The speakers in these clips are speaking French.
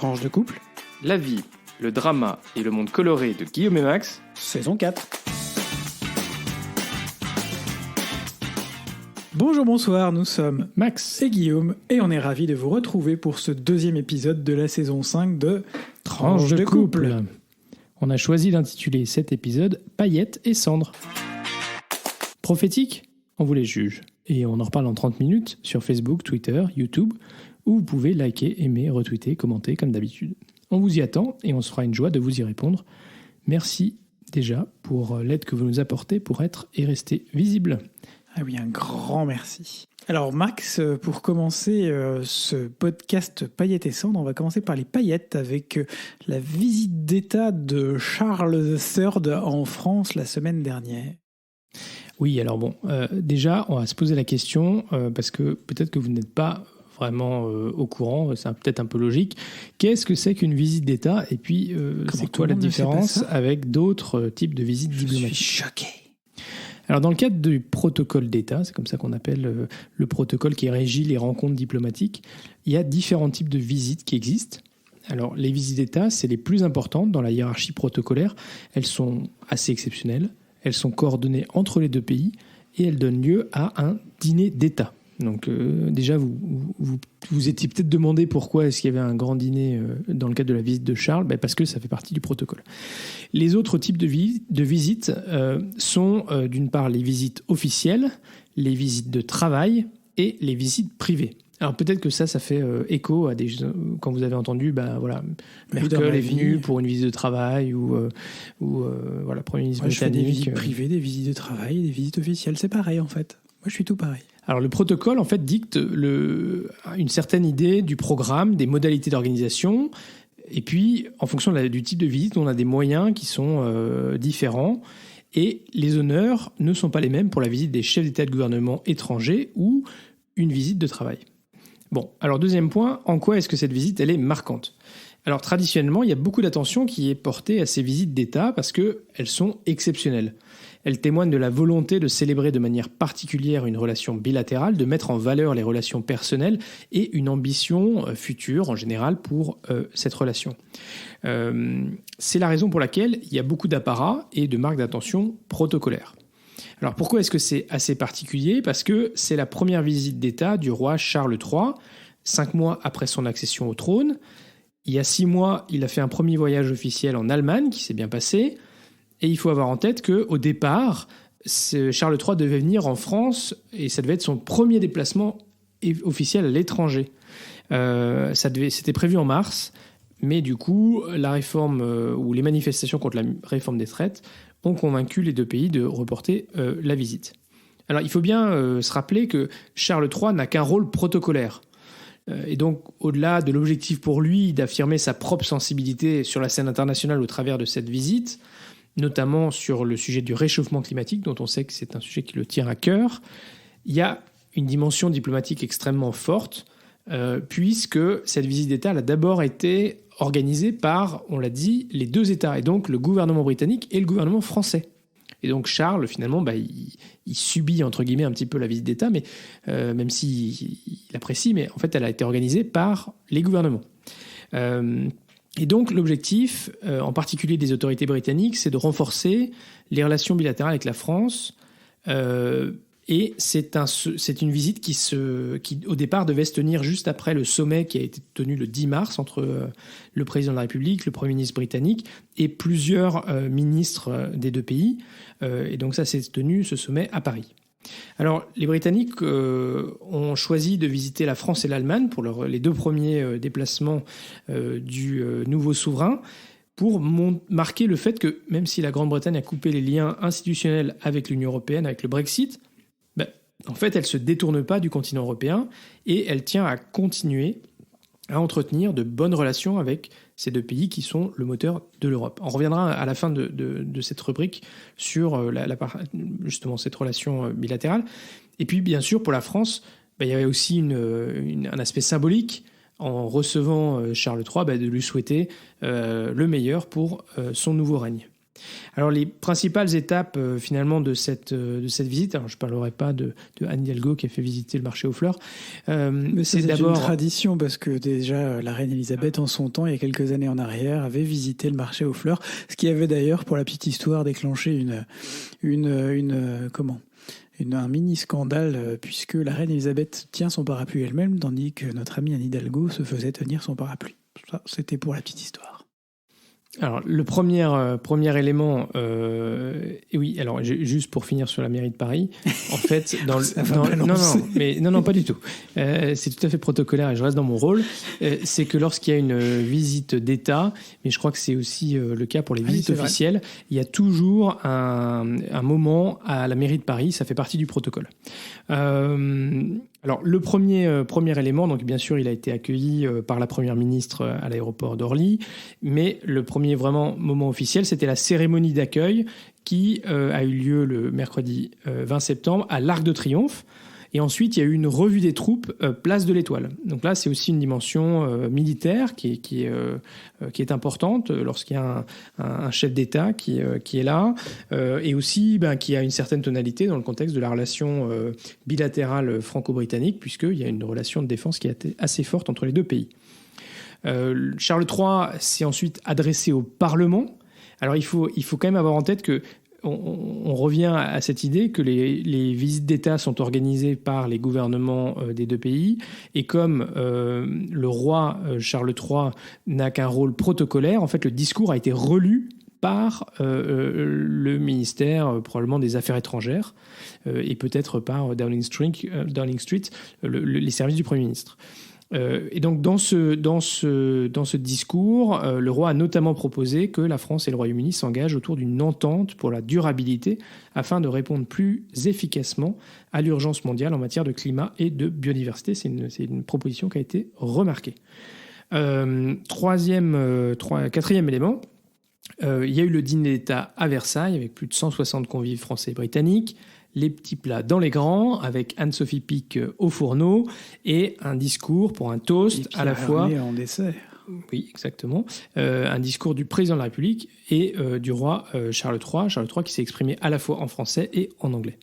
Tranche de couple, La vie, le drama et le monde coloré de Guillaume et Max, saison 4. Bonjour, bonsoir, nous sommes Max et Guillaume et on est ravis de vous retrouver pour ce deuxième épisode de la saison 5 de Tranche de couple. On a choisi d'intituler cet épisode Paillettes et cendres. Prophétique ? On vous les juge. Et on en reparle en 30 minutes sur Facebook, Twitter, YouTube, où vous pouvez liker, aimer, retweeter, commenter comme d'habitude. On vous y attend et on se fera une joie de vous y répondre. Merci déjà pour l'aide que vous nous apportez pour être et rester visible. Ah oui, un grand merci. Alors Max, pour commencer ce podcast Paillettes et cendres, on va commencer par les paillettes avec la visite d'État de Charles III en France la semaine dernière. Oui, alors bon, déjà, on va se poser la question, parce que peut-être que vous n'êtes pas vraiment au courant, c'est peut-être un peu logique. Qu'est-ce que c'est qu'une visite d'État ? Et puis, c'est quoi la différence avec d'autres types de visites diplomatiques ? Je suis choqué. Alors, dans le cadre du protocole d'État, c'est comme ça qu'on appelle le protocole qui régit les rencontres diplomatiques, il y a différents types de visites qui existent. Alors, les visites d'État, c'est les plus importantes dans la hiérarchie protocolaire. Elles sont assez exceptionnelles. Elles sont coordonnées entre les deux pays et elles donnent lieu à un dîner d'État. Donc déjà, vous étiez peut-être demandé pourquoi est-ce qu'il y avait un grand dîner dans le cadre de la visite de Charles. Parce que ça fait partie du protocole. Les autres types de visites sont d'une part les visites officielles, les visites de travail et les visites privées. Alors peut-être que ça fait écho à quand vous avez entendu, Merkel est venue pour une visite de travail ou Premier ministre britannique. Je fais des visites privées, des visites de travail, des visites officielles, c'est pareil en fait. Moi je suis tout pareil. Alors le protocole en fait dicte une certaine idée du programme, des modalités d'organisation, et puis en fonction du type de visite, on a des moyens qui sont différents. Et les honneurs ne sont pas les mêmes pour la visite des chefs d'État et de gouvernement étrangers ou une visite de travail. Bon, alors deuxième point, en quoi est-ce que cette visite, elle est marquante ? Alors traditionnellement, il y a beaucoup d'attention qui est portée à ces visites d'État parce qu'elles sont exceptionnelles. Elles témoignent de la volonté de célébrer de manière particulière une relation bilatérale, de mettre en valeur les relations personnelles et une ambition future en général pour cette relation. C'est la raison pour laquelle il y a beaucoup d'apparats et de marques d'attention protocolaires. Alors pourquoi est-ce que c'est assez particulier ? Parce que c'est la première visite d'État du roi Charles III, 5 mois après son accession au trône. Il y a 6 mois, il a fait un premier voyage officiel en Allemagne qui s'est bien passé. Et il faut avoir en tête qu'au départ, Charles III devait venir en France et ça devait être son premier déplacement officiel à l'étranger. C'était prévu en mars, mais du coup, la réforme ou les manifestations contre la réforme des retraites ont convaincu les deux pays de reporter la visite. Alors, il faut bien se rappeler que Charles III n'a qu'un rôle protocolaire. Et donc, au-delà de l'objectif pour lui d'affirmer sa propre sensibilité sur la scène internationale au travers de cette visite, notamment sur le sujet du réchauffement climatique, dont on sait que c'est un sujet qui le tient à cœur, il y a une dimension diplomatique extrêmement forte, puisque cette visite d'État elle a d'abord été organisée par, on l'a dit, les deux États, et donc le gouvernement britannique et le gouvernement français. Et donc Charles, finalement, il subit, entre guillemets, un petit peu la visite d'État, mais même s'il apprécie, mais en fait, elle a été organisée par les gouvernements. Et donc l'objectif, en particulier des autorités britanniques, c'est de renforcer les relations bilatérales avec la France. Et c'est une visite qui, au départ, devait se tenir juste après le sommet qui a été tenu le 10 mars entre le président de la République, le Premier ministre britannique et plusieurs ministres des deux pays. Et donc ça s'est tenu, ce sommet, à Paris. Alors, les Britanniques ont choisi de visiter la France et l'Allemagne pour les deux premiers déplacements du nouveau souverain pour marquer le fait que même si la Grande-Bretagne a coupé les liens institutionnels avec l'Union européenne, avec le Brexit, en fait, elle ne se détourne pas du continent européen et elle tient à continuer à entretenir de bonnes relations avec ces deux pays qui sont le moteur de l'Europe. On reviendra à la fin de cette rubrique sur justement cette relation bilatérale. Et puis, bien sûr, pour la France, il y avait aussi un aspect symbolique en recevant Charles III, de lui souhaiter le meilleur pour son nouveau règne. Alors les principales étapes finalement de cette visite, alors je ne parlerai pas de Anne Hidalgo qui a fait visiter le marché aux fleurs, mais c'est d'abord une tradition parce que déjà la reine Elisabeth en son temps, il y a quelques années en arrière, avait visité le marché aux fleurs, ce qui avait d'ailleurs, pour la petite histoire, déclenché un mini scandale puisque la reine Elisabeth tient son parapluie elle-même tandis que notre amie Anne Hidalgo se faisait tenir son parapluie. Ça, c'était pour la petite histoire. Alors, le premier élément, oui, alors juste pour finir sur la mairie de Paris, en fait, non, pas du tout. C'est tout à fait protocolaire et je reste dans mon rôle. C'est que lorsqu'il y a une visite d'État, mais je crois que c'est aussi le cas pour les visites officielles, il y a toujours un moment à la mairie de Paris, ça fait partie du protocole. Alors, le premier élément, donc bien sûr, il a été accueilli par la première ministre à l'aéroport d'Orly, mais le premier vraiment moment officiel, c'était la cérémonie d'accueil qui a eu lieu le mercredi 20 septembre à l'Arc de Triomphe. Et ensuite, il y a eu une revue des troupes place de l'Étoile. Donc là, c'est aussi une dimension militaire qui est importante lorsqu'il y a un chef d'État qui est là, et aussi qui a une certaine tonalité dans le contexte de la relation bilatérale franco-britannique, puisqu'il y a une relation de défense qui a été assez forte entre les deux pays. Charles III s'est ensuite adressé au Parlement. Alors il faut quand même avoir en tête que on revient à cette idée que les visites d'État sont organisées par les gouvernements des deux pays, et comme le roi Charles III n'a qu'un rôle protocolaire, en fait le discours a été relu par le ministère probablement des Affaires étrangères et peut-être par Downing Street, les services du Premier ministre. Et donc dans ce discours, le roi a notamment proposé que la France et le Royaume-Uni s'engagent autour d'une entente pour la durabilité afin de répondre plus efficacement à l'urgence mondiale en matière de climat et de biodiversité. C'est une proposition qui a été remarquée. Quatrième élément, il y a eu le dîner d'État à Versailles avec plus de 160 convives français et britanniques. Les petits plats dans les grands, avec Anne-Sophie Pic au fourneau, et un discours pour un toast à la fois. En dessert. Oui, exactement. Un discours du président de la République et du roi Charles III. Charles III qui s'est exprimé à la fois en français et en anglais.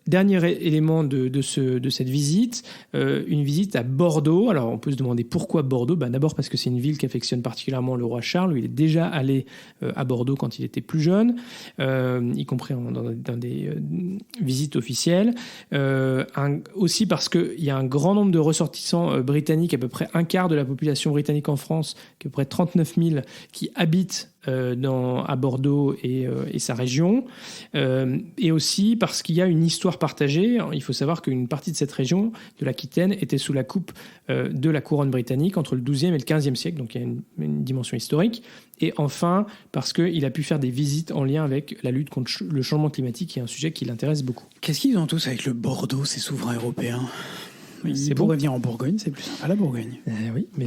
Dernier élément de cette visite, une visite à Bordeaux. Alors, on peut se demander pourquoi Bordeaux. D'abord parce que c'est une ville qu'affectionne particulièrement le roi Charles. Il est déjà allé à Bordeaux quand il était plus jeune, y compris dans des visites officielles. Aussi parce qu'il y a un grand nombre de ressortissants britanniques, à peu près un quart de la population britannique en France, à peu près 39 000, qui habitent à Bordeaux et sa région, et aussi parce qu'il y a une histoire partagée. Il faut savoir qu'une partie de cette région, de l'Aquitaine, était sous la coupe de la couronne britannique entre le XIIe et le XVe siècle, donc il y a une dimension historique. Et enfin, parce qu'il a pu faire des visites en lien avec la lutte contre le changement climatique, qui est un sujet qui l'intéresse beaucoup. Qu'est-ce qu'ils ont tous avec le Bordeaux, ces souverains européens ? C'est pour revenir en Bourgogne, c'est plus sympa la Bourgogne. Oui, mais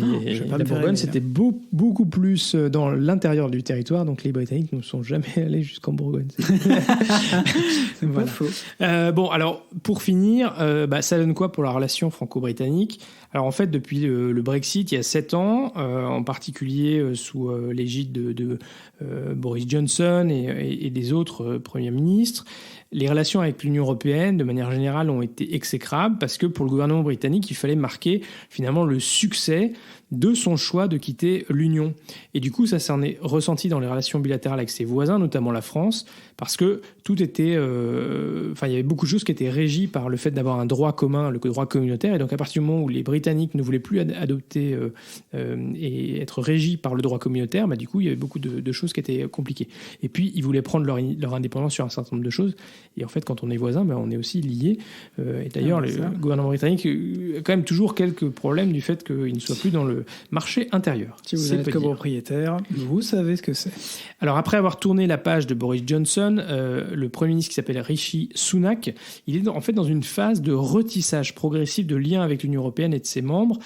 la Bourgogne, c'était beaucoup plus dans l'intérieur du territoire, donc les Britanniques ne sont jamais allés jusqu'en Bourgogne. C'est pas faux. Bon, alors, pour finir, ça donne quoi pour la relation franco-britannique ? Alors, en fait, depuis le Brexit, il y a 7 ans, en particulier sous l'égide de Boris Johnson et des autres premiers ministres, les relations avec l'Union européenne, de manière générale, ont été exécrables parce que pour le gouvernement britannique, il fallait marquer finalement le succès de son choix de quitter l'Union. Et du coup, ça s'en est ressenti dans les relations bilatérales avec ses voisins, notamment la France, parce que tout était... il y avait beaucoup de choses qui étaient régies par le fait d'avoir un droit commun, le droit communautaire. Et donc, à partir du moment où les Britanniques ne voulaient plus adopter et être régis par le droit communautaire, du coup, il y avait beaucoup de choses qui étaient compliquées. Et puis, ils voulaient prendre leur indépendance sur un certain nombre de choses. Et en fait, quand on est voisin, on est aussi liés. Et d'ailleurs, le gouvernement britannique a quand même toujours quelques problèmes du fait qu'il ne soit plus dans le marché intérieur. Si vous êtes copropriétaire, vous savez ce que c'est. Alors, après avoir tourné la page de Boris Johnson, le Premier ministre qui s'appelle Rishi Sunak, il est en fait dans une phase de retissage progressif de liens avec l'Union européenne et de ses membres.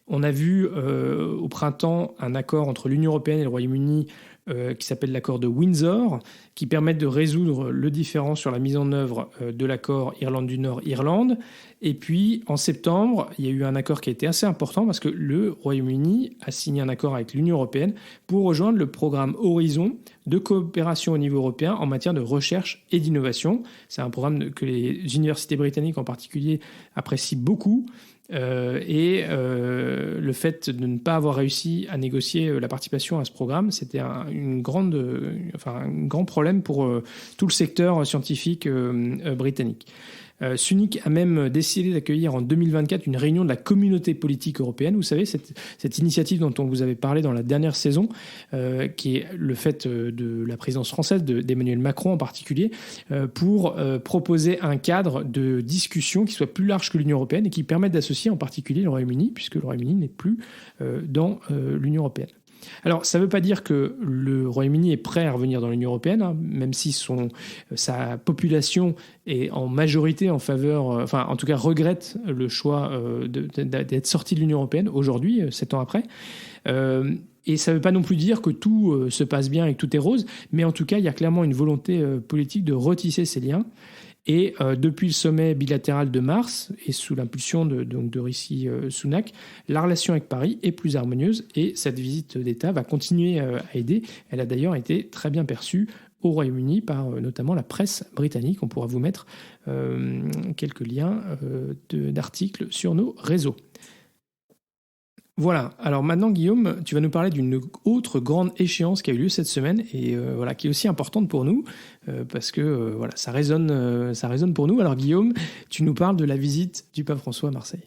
On a vu au printemps un accord entre l'Union européenne et le Royaume-Uni qui s'appelle l'accord de Windsor, qui permettent de résoudre le différend sur la mise en œuvre de l'accord Irlande du Nord-Irlande. Et puis, en septembre, il y a eu un accord qui a été assez important parce que le Royaume-Uni a signé un accord avec l'Union européenne pour rejoindre le programme Horizon de coopération au niveau européen en matière de recherche et d'innovation. C'est un programme que les universités britanniques en particulier apprécient beaucoup. Le fait de ne pas avoir réussi à négocier la participation à ce programme, c'était un grand problème pour tout le secteur scientifique britannique. Sunik a même décidé d'accueillir en 2024 une réunion de la communauté politique européenne. Vous savez, cette initiative dont on vous avait parlé dans la dernière saison, qui est le fait de la présidence française, d'Emmanuel Macron en particulier, pour proposer un cadre de discussion qui soit plus large que l'Union européenne et qui permette d'associer en particulier le Royaume-Uni, puisque le Royaume-Uni n'est plus dans l'Union européenne. Alors, ça ne veut pas dire que le Royaume-Uni est prêt à revenir dans l'Union européenne, hein, même si sa population est en majorité en faveur, en tout cas regrette le choix d'être sorti de l'Union européenne aujourd'hui, 7 ans après. Et ça ne veut pas non plus dire que tout se passe bien et que tout est rose, mais en tout cas, il y a clairement une volonté politique de retisser ces liens. Et depuis le sommet bilatéral de mars, et sous l'impulsion de Rishi Sunak, la relation avec Paris est plus harmonieuse et cette visite d'État va continuer à aider. Elle a d'ailleurs été très bien perçue au Royaume-Uni par notamment la presse britannique. On pourra vous mettre quelques liens d'articles sur nos réseaux. Voilà, alors maintenant Guillaume, tu vas nous parler d'une autre grande échéance qui a eu lieu cette semaine et qui est aussi importante pour nous parce que ça résonne pour nous. Alors Guillaume, tu nous parles de la visite du pape François à Marseille.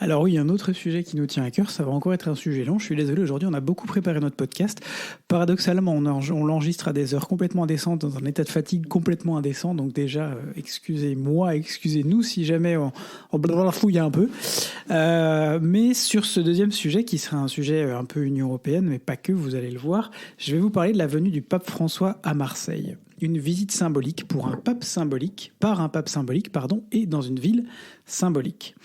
Alors oui, un autre sujet qui nous tient à cœur, ça va encore être un sujet long. Je suis désolé, aujourd'hui on a beaucoup préparé notre podcast. Paradoxalement, on l'enregistre à des heures complètement indécentes, dans un état de fatigue complètement indécent. Donc déjà, excusez-moi, excusez-nous si jamais on blablafouille un peu. Mais sur ce deuxième sujet, qui sera un sujet un peu Union européenne, mais pas que, vous allez le voir, je vais vous parler de la venue du pape François à Marseille. Une visite symbolique par un pape symbolique, et dans une ville symbolique.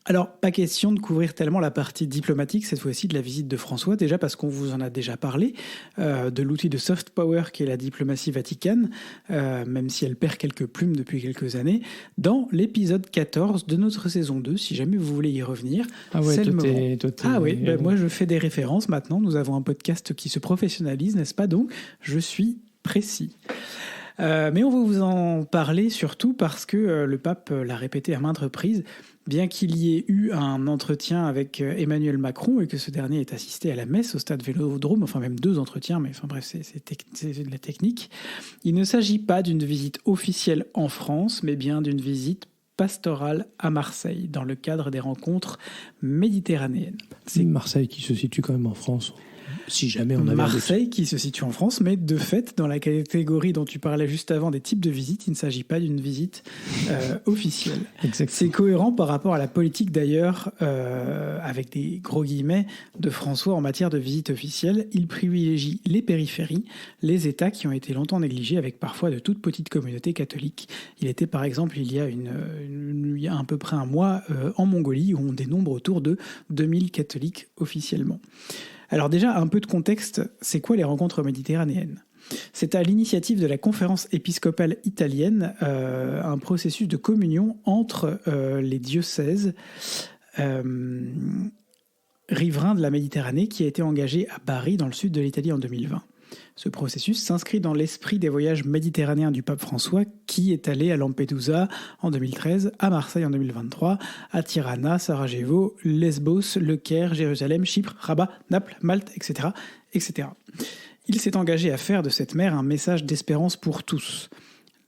Alors, pas question de couvrir tellement la partie diplomatique, cette fois-ci, de la visite de François, déjà parce qu'on vous en a déjà parlé, de l'outil de soft power qu'est la diplomatie vaticane, même si elle perd quelques plumes depuis quelques années, dans l'épisode 14 de notre saison 2, si jamais vous voulez y revenir. Ah ouais, c'est le moment. Moi je fais des références maintenant, nous avons un podcast qui se professionnalise, n'est-ce pas? Donc, je suis précis. Mais on va vous en parler surtout parce que le pape l'a répété à maintes reprises, bien qu'il y ait eu un entretien avec Emmanuel Macron et que ce dernier ait assisté à la messe au stade Vélodrome, enfin même 2 entretiens, mais enfin bref, c'est de la technique. Il ne s'agit pas d'une visite officielle en France, mais bien d'une visite pastorale à Marseille, dans le cadre des rencontres méditerranéennes. C'est Marseille qui se situe quand même en France. Si jamais on avait Marseille qui se situe en France, mais de fait, dans la catégorie dont tu parlais juste avant des types de visites, il ne s'agit pas d'une visite officielle. Exactement. C'est cohérent par rapport à la politique d'ailleurs, avec des gros guillemets, de François en matière de visite officielle. Il privilégie les périphéries, les États qui ont été longtemps négligés, avec parfois de toutes petites communautés catholiques. Il était par exemple, il y a à peu près un mois, en Mongolie, où on dénombre autour de 2000 catholiques officiellement. Alors déjà, un peu de contexte, c'est quoi les rencontres méditerranéennes ? C'est à l'initiative de la conférence épiscopale italienne, un processus de communion entre les diocèses riverains de la Méditerranée qui a été engagé à Bari, dans le sud de l'Italie, en 2020. Ce processus s'inscrit dans l'esprit des voyages méditerranéens du pape François qui est allé à Lampedusa en 2013, à Marseille en 2023, à Tirana, Sarajevo, Lesbos, Le Caire, Jérusalem, Chypre, Rabat, Naples, Malte, etc., etc. Il s'est engagé à faire de cette mer un message d'espérance pour tous.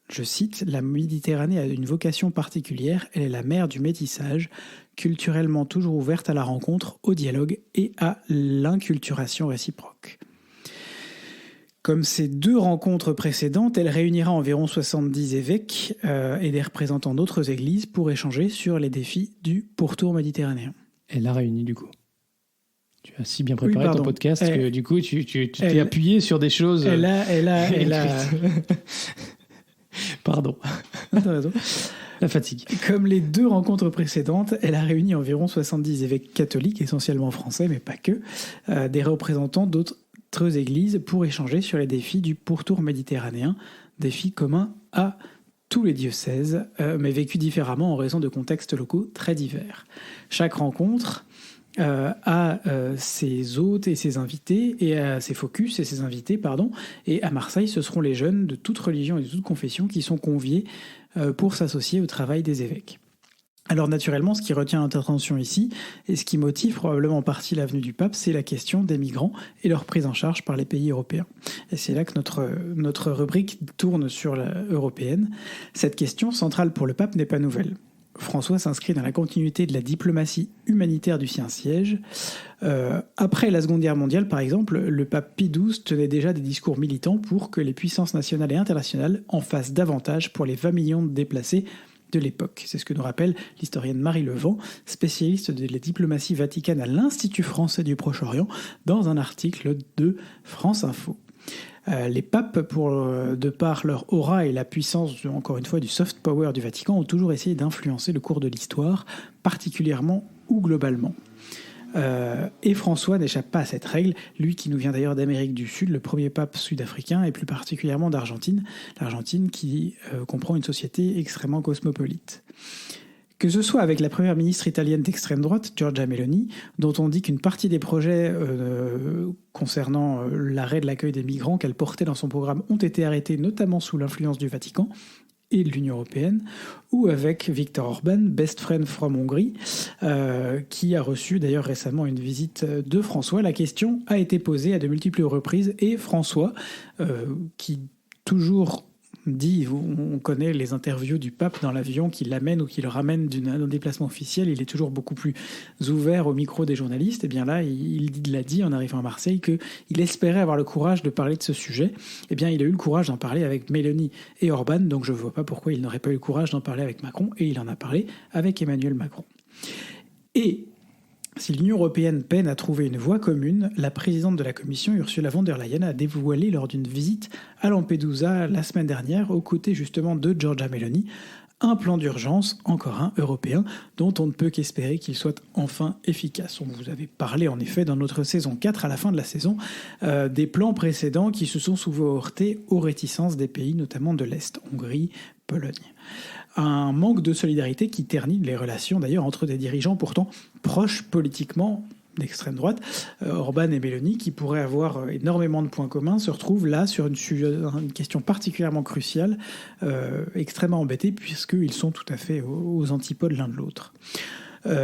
Je cite, « La Méditerranée a une vocation particulière, elle est la mer du métissage, culturellement toujours ouverte à la rencontre, au dialogue et à l'inculturation réciproque. » Comme ces 2 rencontres précédentes, elle réunira environ 70 évêques et des représentants d'autres églises pour échanger sur les défis du pourtour méditerranéen. Elle a réuni du coup. Tu as si bien préparé ton podcast que du coup tu t'es appuyé sur des choses. Elle a... Pardon. T'as raison. La fatigue. Comme les 2 rencontres précédentes, elle a réuni environ 70 évêques catholiques, essentiellement français, mais pas que, des représentants d'autres illustres églises pour échanger sur les défis du pourtour méditerranéen, défis communs à tous les diocèses, mais vécus différemment en raison de contextes locaux très divers. Chaque rencontre a ses hôtes et ses invités, et à ses focus et ses invités, pardon. Et à Marseille, ce seront les jeunes de toute religion et de toute confession qui sont conviés pour s'associer au travail des évêques. Alors naturellement, ce qui retient notre attention ici, et ce qui motive probablement en partie l'avenue du pape, c'est la question des migrants et leur prise en charge par les pays européens. Et c'est là que notre rubrique tourne sur la européenne. Cette question centrale pour le pape n'est pas nouvelle. François s'inscrit dans la continuité de la diplomatie humanitaire du Saint-Siège. Après la Seconde Guerre mondiale, par exemple, le pape Pie XII tenait déjà des discours militants pour que les puissances nationales et internationales en fassent davantage pour les 20 millions de déplacés de l'époque. C'est ce que nous rappelle l'historienne Marie Levent, spécialiste de la diplomatie vaticane à l'Institut français du Proche-Orient, dans un article de France Info. Les papes, de par leur aura et la puissance, encore une fois, du soft power du Vatican, ont toujours essayé d'influencer le cours de l'histoire, particulièrement ou globalement. Et François n'échappe pas à cette règle, lui qui nous vient d'ailleurs d'Amérique du Sud, le premier pape sud-africain, et plus particulièrement d'Argentine, l'Argentine qui comprend une société extrêmement cosmopolite. Que ce soit avec la première ministre italienne d'extrême droite, Giorgia Meloni, dont on dit qu'une partie des projets concernant l'arrêt de l'accueil des migrants qu'elle portait dans son programme ont été arrêtés, notamment sous l'influence du Vatican et de l'Union européenne, ou avec Viktor Orban, best friend from Hongrie, qui a reçu d'ailleurs récemment une visite de François. La question a été posée à de multiples reprises, et François, qui toujours dit, on connaît les interviews du pape dans l'avion qui l'amène ou qui le ramène d'un déplacement officiel, il est toujours beaucoup plus ouvert au micro des journalistes. Et bien là, il l'a dit en arrivant à Marseille qu'il espérait avoir le courage de parler de ce sujet. Et bien il a eu le courage d'en parler avec Meloni et Orban, donc je ne vois pas pourquoi il n'aurait pas eu le courage d'en parler avec Macron, et il en a parlé avec Emmanuel Macron. Et si l'Union européenne peine à trouver une voie commune, la présidente de la Commission, Ursula von der Leyen, a dévoilé lors d'une visite à Lampedusa la semaine dernière, aux côtés justement de Giorgia Meloni, un plan d'urgence, encore un, européen, dont on ne peut qu'espérer qu'il soit enfin efficace. On vous avait parlé en effet dans notre saison 4, à la fin de la saison, des plans précédents qui se sont souvent heurtés aux réticences des pays, notamment de l'Est, Hongrie, Pologne. Un manque de solidarité qui ternit les relations d'ailleurs entre des dirigeants pourtant proches politiquement d'extrême droite. Orban et Meloni, qui pourraient avoir énormément de points communs, se retrouvent là sur une question particulièrement cruciale, extrêmement embêtés, puisqu'ils sont tout à fait aux antipodes l'un de l'autre.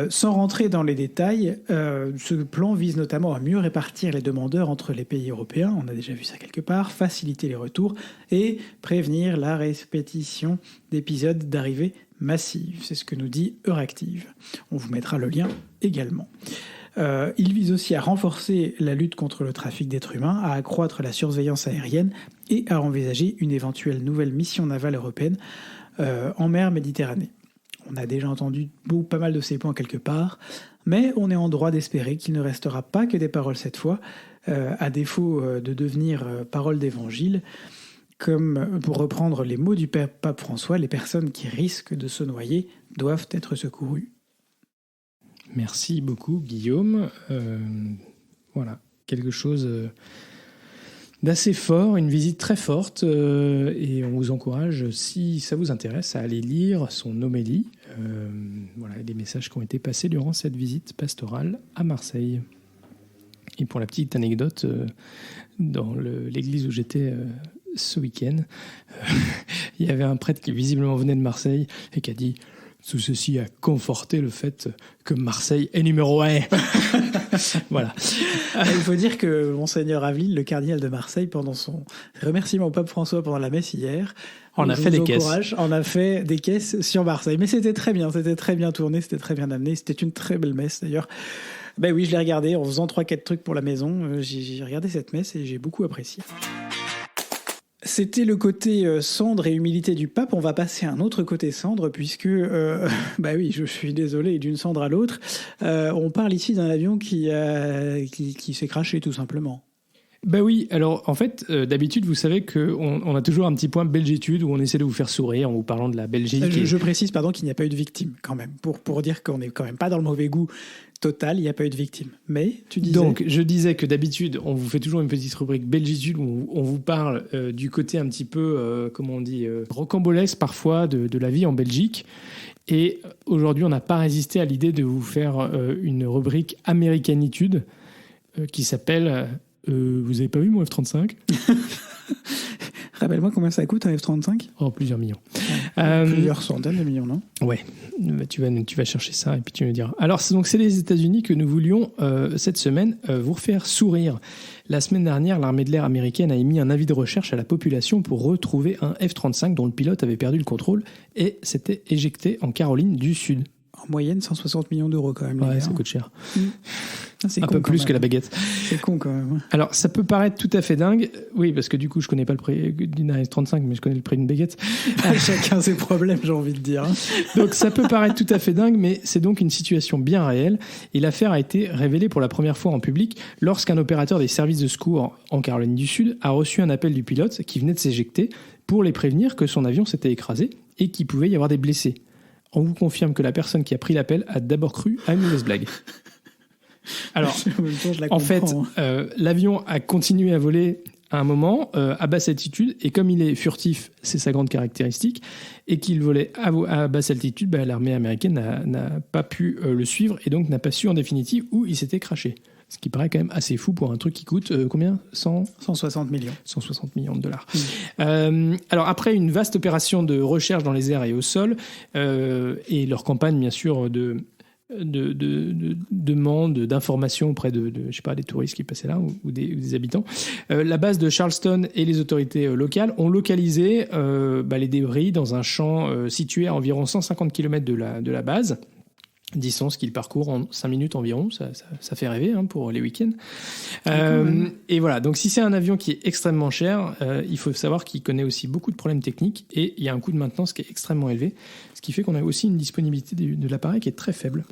Sans rentrer dans les détails, ce plan vise notamment à mieux répartir les demandeurs entre les pays européens, on a déjà vu ça quelque part, faciliter les retours et prévenir la répétition d'épisodes d'arrivée massive. C'est ce que nous dit Euractiv. On vous mettra le lien également. Il vise aussi à renforcer la lutte contre le trafic d'êtres humains, à accroître la surveillance aérienne et à envisager une éventuelle nouvelle mission navale européenne en mer Méditerranée. On a déjà entendu pas mal de ces points quelque part, mais on est en droit d'espérer qu'il ne restera pas que des paroles cette fois, à défaut de devenir paroles d'évangile. Comme pour reprendre les mots du pape François, les personnes qui risquent de se noyer doivent être secourues. Merci beaucoup Guillaume. Voilà, quelque chose d'assez fort, une visite très forte, et on vous encourage, si ça vous intéresse, à aller lire son homélie. Voilà, des messages qui ont été passés durant cette visite pastorale à Marseille. Et pour la petite anecdote, dans l'église où j'étais ce week-end, il y avait un prêtre qui visiblement venait de Marseille et qui a dit: tout ceci a conforté le fait que Marseille est numéro 1. Voilà. Il faut dire que Monseigneur Aveline, le cardinal de Marseille, pendant son remerciement au pape François pendant la messe hier, on a fait des caisses sur Marseille. Mais c'était très bien tourné, c'était très bien amené, c'était une très belle messe d'ailleurs. Ben oui, je l'ai regardé en faisant 3-4 trucs pour la maison. J'ai regardé cette messe et j'ai beaucoup apprécié. C'était le côté cendre et humilité du pape. On va passer à un autre côté cendre, puisque, bah oui, je suis désolé, d'une cendre à l'autre. On parle ici d'un avion qui s'est crashé, tout simplement. Bah oui, alors en fait, d'habitude, vous savez qu'on a toujours un petit point belgitude où on essaie de vous faire sourire en vous parlant de la Belgique. Je précise, qu'il n'y a pas eu de victime, quand même, pour dire qu'on n'est quand même pas dans le mauvais goût total, il n'y a pas eu de victime. Mais tu disais... Donc, je disais que d'habitude, on vous fait toujours une petite rubrique belgitude où on vous parle du côté un petit peu, comment on dit, rocambolesque parfois de la vie en Belgique. Et aujourd'hui, on n'a pas résisté à l'idée de vous faire une rubrique américanitude qui s'appelle vous avez pas vu mon F-35 ? Rappelle-moi combien ça coûte un F-35 ? Oh, plusieurs millions. Plusieurs centaines de millions, non ? Ouais, tu vas chercher ça et puis tu me diras. Alors, donc, c'est les États-Unis que nous voulions cette semaine vous faire sourire. La semaine dernière, l'armée de l'air américaine a émis un avis de recherche à la population pour retrouver un F-35 dont le pilote avait perdu le contrôle et s'était éjecté en Caroline du Sud. En moyenne, 160 millions d'euros quand même. Ouais, ça coûte cher. C'est un peu plus que la baguette. C'est con quand même. Alors, ça peut paraître tout à fait dingue. Oui, parce que du coup, je connais pas le prix d'une F-35, mais je connais le prix d'une baguette. Chacun ses problèmes, j'ai envie de dire. Donc, ça peut paraître tout à fait dingue, mais c'est donc une situation bien réelle. Et l'affaire a été révélée pour la première fois en public lorsqu'un opérateur des services de secours en Caroline du Sud a reçu un appel du pilote qui venait de s'éjecter pour les prévenir que son avion s'était écrasé et qu'il pouvait y avoir des blessés. On vous confirme que la personne qui a pris l'appel a d'abord cru à une mauvaise blague. Alors, en fait, l'avion a continué à voler à un moment à basse altitude, et comme il est furtif, c'est sa grande caractéristique, et qu'il volait à basse altitude, l'armée américaine n'a pas pu le suivre, et donc n'a pas su en définitive où il s'était crashé. Ce qui paraît quand même assez fou pour un truc qui coûte combien ? 160 millions. 160 millions de dollars. Alors après une vaste opération de recherche dans les airs et au sol, et leur campagne bien sûr de demande d'informations auprès de je sais pas, des touristes qui passaient là ou des habitants, la base de Charleston et les autorités locales ont localisé les débris dans un champ situé à environ 150 km de la base. Distance qu'il parcourt en 5 minutes environ, ça fait rêver pour les week-ends. Et voilà, donc si c'est un avion qui est extrêmement cher, il faut savoir qu'il connaît aussi beaucoup de problèmes techniques et il y a un coût de maintenance qui est extrêmement élevé, ce qui fait qu'on a aussi une disponibilité de l'appareil qui est très faible,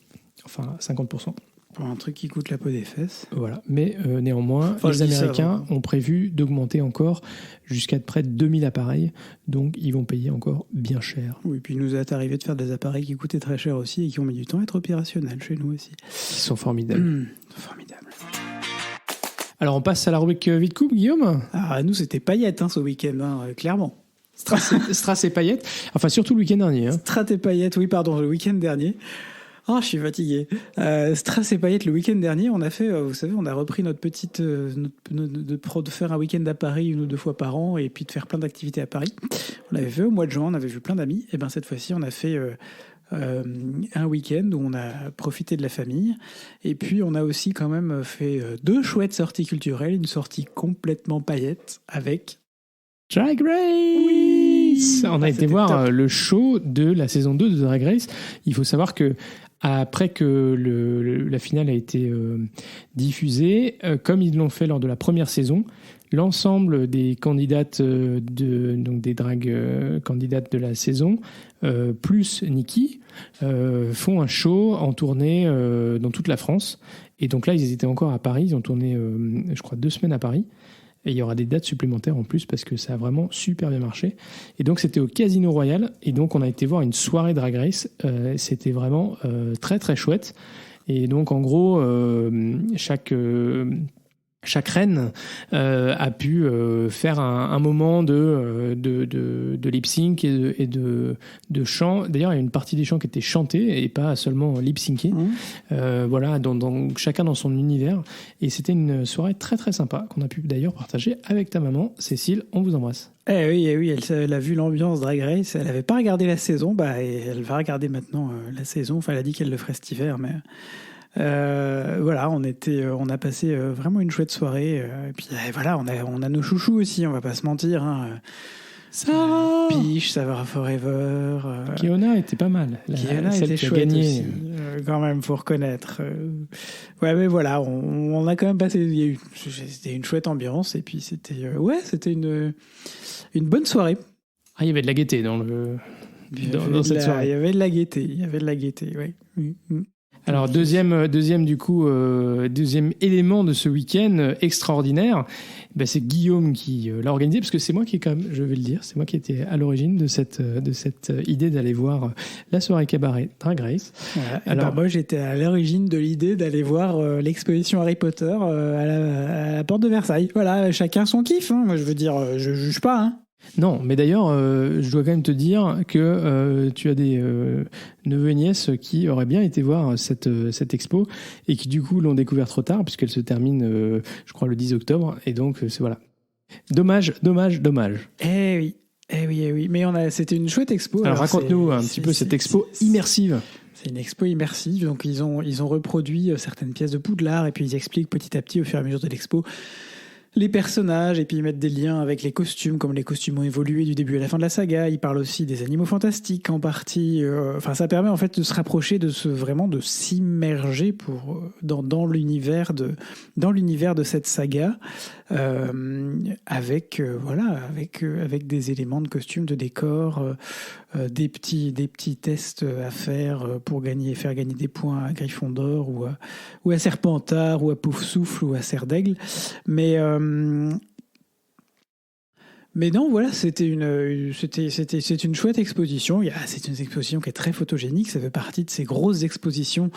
enfin 50%. Pour un truc qui coûte la peau des fesses. Voilà, mais néanmoins, les Américains ont prévu d'augmenter encore jusqu'à près de 2000 appareils, donc ils vont payer encore bien cher. Oui, puis il nous est arrivé de faire des appareils qui coûtaient très cher aussi et qui ont mis du temps à être opérationnels chez nous aussi. Qui sont formidables. Formidable. Alors on passe à la rubrique Vite Coupe, Guillaume. Ah, nous c'était paillettes ce week-end, clairement. Strass et paillettes, enfin surtout le week-end dernier. Strat et paillettes, oui pardon, le week-end dernier. Oh, je suis fatigué. Strass et paillettes, le week-end dernier, on a fait, vous savez, on a repris notre petite, de faire un week-end à Paris 1 ou 2 fois par an et puis de faire plein d'activités à Paris. On l'avait fait au mois de juin, on avait vu plein d'amis. Et bien cette fois-ci, on a fait un week-end où on a profité de la famille. Et puis on a aussi quand même fait 2 chouettes sorties culturelles, une sortie complètement paillettes avec Drag Race. Oui. On a été voir le show de la saison 2 de Drag Race. Il faut savoir que après que la finale a été diffusée, comme ils l'ont fait lors de la première saison, l'ensemble des candidates donc des drag candidates de la saison, plus Nikki, font un show en tournée dans toute la France. Et donc là, ils étaient encore à Paris. Ils ont tourné, je crois, 2 semaines à Paris. Et il y aura des dates supplémentaires en plus parce que ça a vraiment super bien marché. Et donc c'était au Casino Royal. Et donc on a été voir une soirée Drag Race. C'était vraiment très très chouette. Et donc en gros, chaque reine a pu faire un moment de lip-sync et de chant. D'ailleurs, il y a une partie des chants qui étaient chantés et pas seulement lip-syncés. Voilà, dans chacun dans son univers. Et c'était une soirée très très sympa qu'on a pu d'ailleurs partager avec ta maman, Cécile. On vous embrasse. Eh oui, elle a vu l'ambiance Drag Race. Elle n'avait pas regardé la saison, et elle va regarder maintenant la saison. Enfin, elle a dit qu'elle le ferait cet hiver, mais... voilà, on a passé vraiment une chouette soirée. Et puis voilà, on a nos chouchous aussi, on va pas se mentir. Sarah Peach, Sarah Forever. Kiona était pas mal. Kiona celle était qui a chouette gagné. aussi. Quand même, faut reconnaître. Ouais, mais voilà, on a quand même passé. C'était une chouette ambiance et puis c'était une bonne soirée. Ah, il y avait de la gaieté dans cette soirée. Il y avait de la gaieté, oui. Alors deuxième élément de ce week-end extraordinaire, c'est Guillaume qui l'a organisé, parce que c'est moi qui je vais le dire, c'est moi qui étais à l'origine de cette idée d'aller voir la soirée cabaret Drag Race. Voilà. Alors moi j'étais à l'origine de l'idée d'aller voir l'exposition Harry Potter à la porte de Versailles. Voilà, chacun son kiff. Hein. Moi je veux dire, je juge pas. Hein. Non, mais d'ailleurs, je dois quand même te dire que tu as des neveux et nièces qui auraient bien été voir cette expo et qui du coup l'ont découvert trop tard puisqu'elle se termine, je crois, le 10 octobre. Et donc, voilà. Dommage. Eh oui. Mais c'était une chouette expo. Alors raconte-nous un petit peu cette expo immersive. C'est une expo immersive. Donc ils ont reproduit certaines pièces de Poudlard et puis ils expliquent petit à petit au fur et à mesure de l'expo les personnages, et puis ils mettent des liens avec les costumes, comme les costumes ont évolué du début à la fin de la saga. Ils parlent aussi des animaux fantastiques en partie. Ça permet en fait de se rapprocher, de s'immerger dans l'univers de cette saga, avec des éléments de costumes, de décors, des petits tests à faire pour faire gagner des points à Gryffondor ou à Serpentard ou à Poufsouffle ou à Serdaigle. Mais non, voilà, c'était une chouette exposition. C'est une exposition qui est très photogénique. Ça fait partie de ces grosses expositions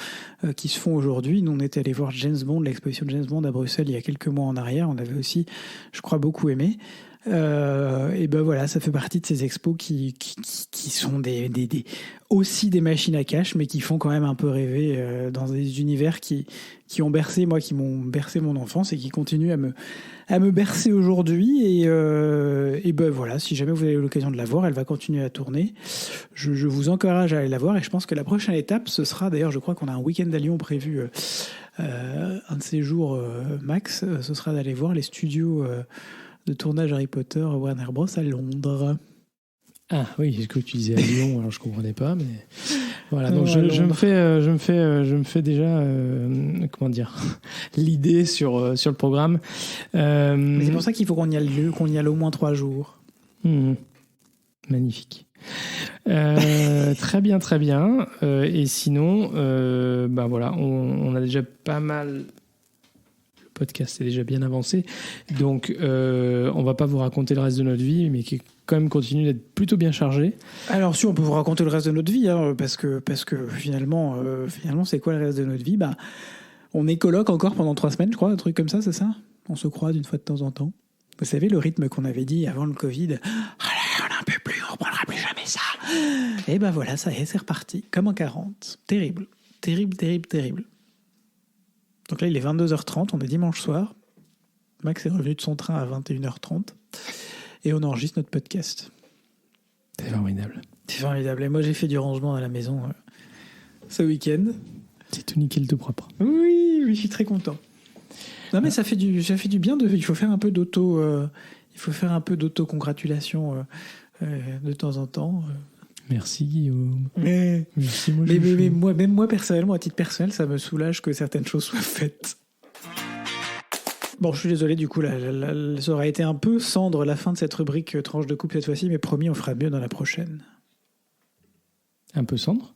qui se font aujourd'hui. Nous, on était allé voir l'exposition de James Bond à Bruxelles il y a quelques mois en arrière. On avait aussi, je crois, beaucoup aimé. Et voilà, ça fait partie de ces expos qui sont aussi des machines à cash, mais qui font quand même un peu rêver dans des univers qui m'ont bercé mon enfance et qui continuent à me bercer aujourd'hui. Et voilà, si jamais vous avez l'occasion de la voir, elle va continuer à tourner. Je vous encourage à aller la voir, et je pense que la prochaine étape, ce sera, d'ailleurs, je crois qu'on a un week-end à Lyon prévu, un de ces jours max, ce sera d'aller voir les studios de tournage Harry Potter Warner Bros à Londres. Ah oui, ce que tu disais à Lyon, alors je comprenais pas, mais voilà. Donc je me fais déjà l'idée sur le programme. Mais c'est pour ça qu'il faut qu'on y aille au moins 3 jours. Magnifique. Très bien. Et sinon, voilà, on a déjà pas mal. Le podcast est déjà bien avancé, donc on va pas vous raconter le reste de notre vie, mais qui quand même continue d'être plutôt bien chargé. Alors si on peut vous raconter le reste de notre vie, hein, parce que finalement c'est quoi le reste de notre vie ? On est coloc encore pendant 3 semaines, je crois, un truc comme ça, c'est ça ? On se croise une fois de temps en temps. Vous savez, le rythme qu'on avait dit avant le Covid, on n'en peut plus, on reprendra plus jamais ça. Et voilà, ça y est, c'est reparti, comme en 40. Terrible. Donc là, il est 22h30, on est dimanche soir. Max est revenu de son train à 21h30. Et on enregistre notre podcast. C'est formidable. Et moi, j'ai fait du rangement à la maison ce week-end. C'est tout nickel, tout propre. Oui, je suis très content. Non, mais ça fait du bien. Il faut faire un peu d'auto-congratulation de temps en temps. Merci Guillaume. Merci, moi, personnellement, à titre personnel, ça me soulage que certaines choses soient faites. Bon, je suis désolé, du coup, ça aurait été un peu cendre la fin de cette rubrique tranche de couple cette fois-ci, mais promis, on fera mieux dans la prochaine. Un peu cendre ?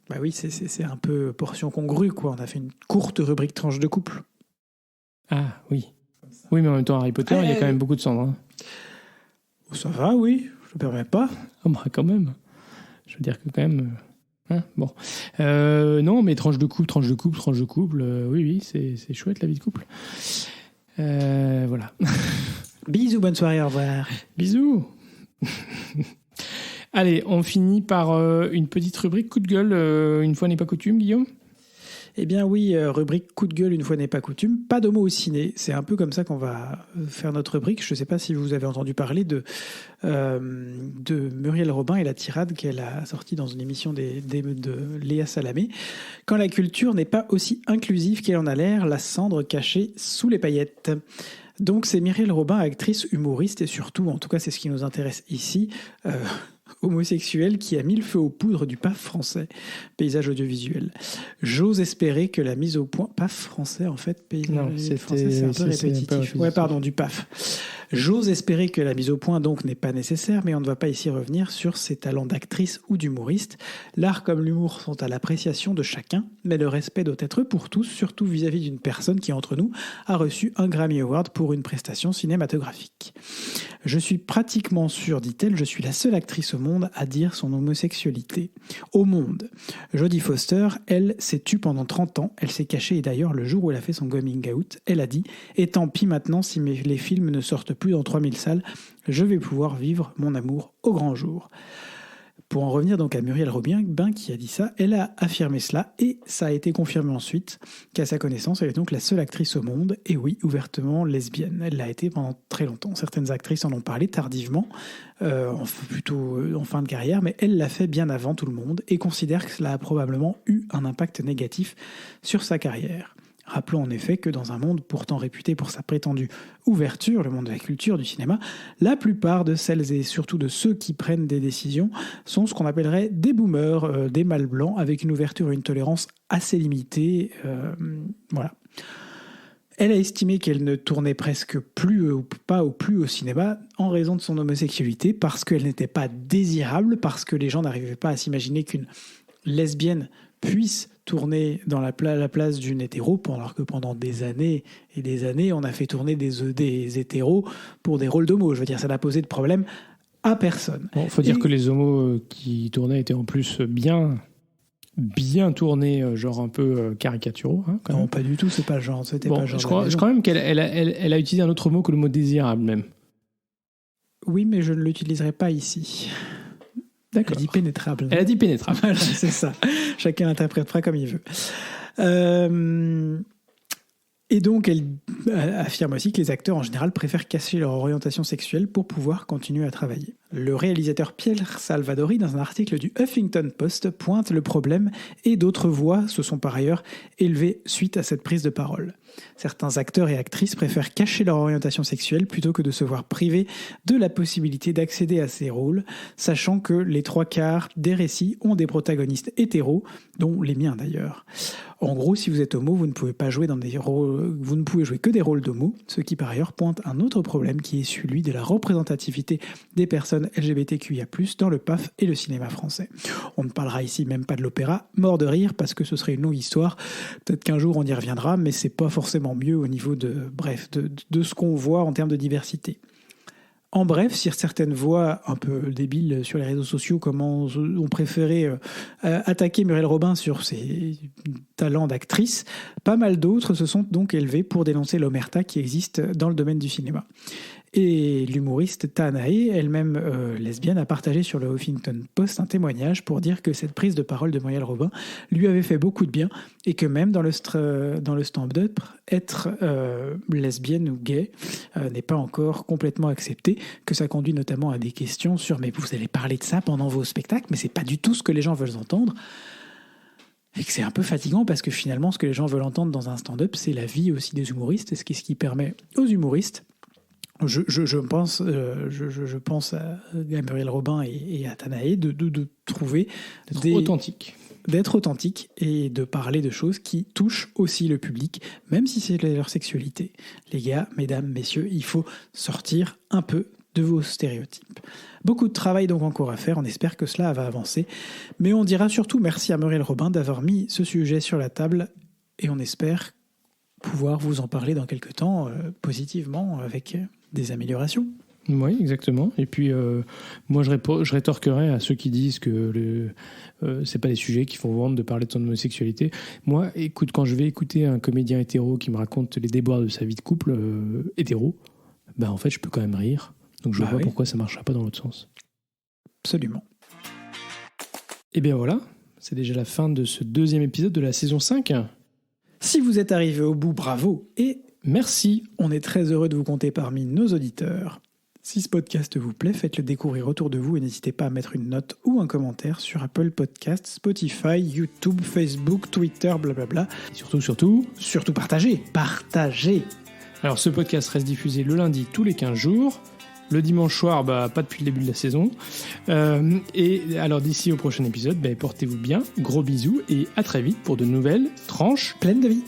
Bah oui, c'est un peu portion congrue, quoi. On a fait une courte rubrique tranche de couple. Ah, oui. Oui, mais en même temps, Harry Potter, il y a quand même beaucoup de cendre. Hein. Ça va, oui. Je ne permets pas. Oh, quand même. Je veux dire que quand même... bon. Non, mais tranche de couple. Oui, c'est chouette la vie de couple. Voilà. Bisous, bonne soirée, au revoir. Bisous. Allez, on finit par une petite rubrique coup de gueule, une fois n'est pas coutume, Guillaume. Eh bien oui, rubrique coup de gueule, une fois n'est pas coutume, pas de mots au ciné. C'est un peu comme ça qu'on va faire notre rubrique. Je ne sais pas si vous avez entendu parler de Muriel Robin et la tirade qu'elle a sortie dans une émission de Léa Salamé. Quand la culture n'est pas aussi inclusive qu'elle en a l'air, la cendre cachée sous les paillettes. Donc c'est Muriel Robin, actrice, humoriste et surtout, en tout cas c'est ce qui nous intéresse ici, homosexuel qui a mis le feu aux poudres du PAF français, paysage audiovisuel. J'ose espérer que la mise au point... PAF français, en fait, paysage français, c'est un peu répétitif. Ouais, pardon, du PAF. J'ose espérer que la mise au point donc n'est pas nécessaire, mais on ne va pas ici revenir sur ses talents d'actrice ou d'humoriste. L'art comme l'humour sont à l'appréciation de chacun, mais le respect doit être pour tous, surtout vis-à-vis d'une personne qui, entre nous, a reçu un Grammy Award pour une prestation cinématographique. Je suis pratiquement sûre, dit-elle, je suis la seule actrice au monde à dire son homosexualité. Au monde. Jodie Foster, elle, s'est tue pendant 30 ans, elle s'est cachée et d'ailleurs le jour où elle a fait son coming out, elle a dit « Et tant pis maintenant si les films ne sortent plus dans 3000 salles, je vais pouvoir vivre mon amour au grand jour. » Pour en revenir donc à Muriel Robin qui a dit ça, elle a affirmé cela et ça a été confirmé ensuite qu'à sa connaissance, elle est donc la seule actrice au monde, et oui, ouvertement lesbienne. Elle l'a été pendant très longtemps. Certaines actrices en ont parlé tardivement, plutôt en fin de carrière, mais elle l'a fait bien avant tout le monde et considère que cela a probablement eu un impact négatif sur sa carrière. Rappelons en effet que dans un monde pourtant réputé pour sa prétendue ouverture, le monde de la culture, du cinéma, la plupart de celles et surtout de ceux qui prennent des décisions sont ce qu'on appellerait des boomers, des mâles blancs, avec une ouverture et une tolérance assez limitée. Voilà. Elle a estimé qu'elle ne tournait presque plus ou plus au cinéma en raison de son homosexualité, parce qu'elle n'était pas désirable, parce que les gens n'arrivaient pas à s'imaginer qu'une lesbienne puisse tourner dans la place d'une hétéro, alors que pendant des années et des années, on a fait tourner des hétéros pour des rôles d'homo. Je veux dire, ça n'a posé de problème à personne. Bon, faut dire que les homos qui tournaient étaient en plus bien tournés, genre un peu caricaturaux. Hein, non, même. Pas du tout, c'est pas le genre. C'était bon, pas le genre. Je crois même qu'elle a utilisé un autre mot que le mot désirable, même. Oui, mais je ne l'utiliserai pas ici. D'accord. Elle a dit pénétrable. Elle a dit pénétrable. Voilà, c'est ça. Chacun l'interprétera comme il veut. Et donc, elle affirme aussi que les acteurs, en général, préfèrent cacher leur orientation sexuelle pour pouvoir continuer à travailler. Le réalisateur Pierre Salvadori, dans un article du Huffington Post, pointe le problème et d'autres voix se sont par ailleurs élevées suite à cette prise de parole. Certains acteurs et actrices préfèrent cacher leur orientation sexuelle plutôt que de se voir privés de la possibilité d'accéder à ces rôles, sachant que les 3/4 des récits ont des protagonistes hétéros, dont les miens d'ailleurs. En gros, si vous êtes homo, vous ne pouvez pas jouer dans des rôles, vous ne pouvez jouer que des rôles d'homo, ce qui par ailleurs pointe un autre problème qui est celui de la représentativité des personnes LGBTQIA+, dans le PAF et le cinéma français. On ne parlera ici même pas de l'opéra, mort de rire, parce que ce serait une longue histoire. Peut-être qu'un jour on y reviendra, mais c'est pas forcément mieux au niveau de ce qu'on voit en termes de diversité. En bref, si certaines voix un peu débiles sur les réseaux sociaux ont préféré attaquer Muriel Robin sur ses talents d'actrice, pas mal d'autres se sont donc élevés pour dénoncer l'omerta qui existe dans le domaine du cinéma. Et l'humoriste Tanae, elle-même lesbienne, a partagé sur le Huffington Post un témoignage pour dire que cette prise de parole de Muriel Robin lui avait fait beaucoup de bien et que même dans le stand-up, être lesbienne ou gay n'est pas encore complètement accepté, que ça conduit notamment à des questions sur « mais vous allez parler de ça pendant vos spectacles, mais c'est pas du tout ce que les gens veulent entendre ». Et que c'est un peu fatigant parce que finalement, ce que les gens veulent entendre dans un stand-up, c'est la vie aussi des humoristes, et ce qui permet aux humoristes, je pense à Muriel Robin et à Tanae de trouver d'être authentique et de parler de choses qui touchent aussi le public, même si c'est leur sexualité. Les gars, mesdames, messieurs, il faut sortir un peu de vos stéréotypes. Beaucoup de travail donc encore à faire, on espère que cela va avancer, mais on dira surtout merci à Muriel Robin d'avoir mis ce sujet sur la table et on espère pouvoir vous en parler dans quelques temps positivement avec des améliorations. Oui, exactement. Et puis, moi, je rétorquerai à ceux qui disent que c'est pas des sujets qui font vendre de parler de son homosexualité. Moi, écoute, quand je vais écouter un comédien hétéro qui me raconte les déboires de sa vie de couple hétéro, ben en fait, je peux quand même rire. Donc, je vois pourquoi ça marchera pas dans l'autre sens. Absolument. Et bien voilà, c'est déjà la fin de ce 2e épisode de la saison 5. Si vous êtes arrivé au bout, bravo et merci. On est très heureux de vous compter parmi nos auditeurs. Si ce podcast vous plaît, faites-le découvrir autour de vous et n'hésitez pas à mettre une note ou un commentaire sur Apple Podcasts, Spotify, YouTube, Facebook, Twitter, blablabla. Et surtout, partagez. Partagez. Alors ce podcast reste diffusé le lundi tous les 15 jours. Le dimanche soir, pas depuis le début de la saison. Et alors d'ici au prochain épisode, portez-vous bien, gros bisous et à très vite pour de nouvelles tranches pleines de vie.